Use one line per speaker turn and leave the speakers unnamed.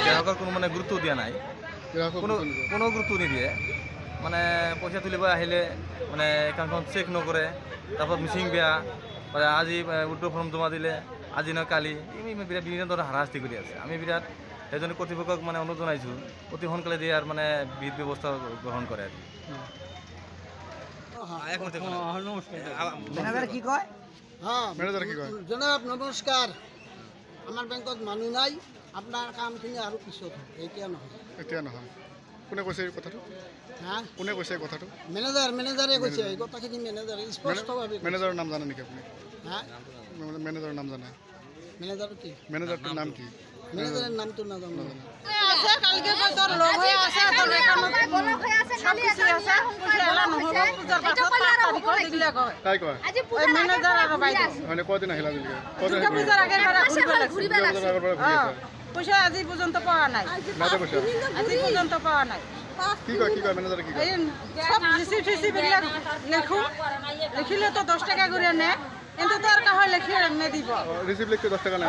গ্ৰাহকৰ কোনো মানে গুৰুত্ব দিয়া নাই, কোনো গুৰুত্ব নিদিয়ে। মানে পইচা তুলিব আহিলে মানে একাউণ্টখন চেক নকৰে, তাৰপিছত মিচিং বেয়া, আজি উইথড্ৰ ফৰ্ম জমা দিলে আজি নহয় কালি, বিৰাট বিভিন্ন ধৰণৰ হাৰাশাস্তি কৰি আছে। আমি বিৰাট সেইজনে কৰ্তৃপক্ষক মানে অনুৰোধ জনাইছোঁ অতি সোনকালে দিয়াৰ মানে বিধ ব্যৱস্থা গ্ৰহণ কৰে।
জনাব নমস্কাৰ। আমাৰ বেংকত মানুহ নাই, আপোনাৰ কামখিনি আৰু পিছত এতিয়া নহয়।
কোনে কৈছে এই কথাটো? কোনে কৈছে কথাটো?
মেনেজাৰে কৈছে, গোটেইখিনি মেনেজাৰে স্পষ্টভাৱে।
মেনেজাৰৰ নাম জানে নেকি আপুনি? মেনেজাৰৰ নাম জানে? মেনেজাৰটোৰ নাম কি?
মেনেজাৰৰ নামটো নাজানো।
তাই কয় কদিন আহিলা
পইচা আজি পৰ্যন্ত পোৱা নাই, আজি পৰ্যন্ত পোৱা নাই।
কি কয় মেনেজাৰে? কি কয়?
সব ৰিচিপ্ট এইবিলাক লিখিলেতো 10 টাকা কৰি আনে, কিন্তু তাৰ কাহৰ লিখি নিদিব।
ৰিচিপ্ট লিখতে 10 টাকা নাই।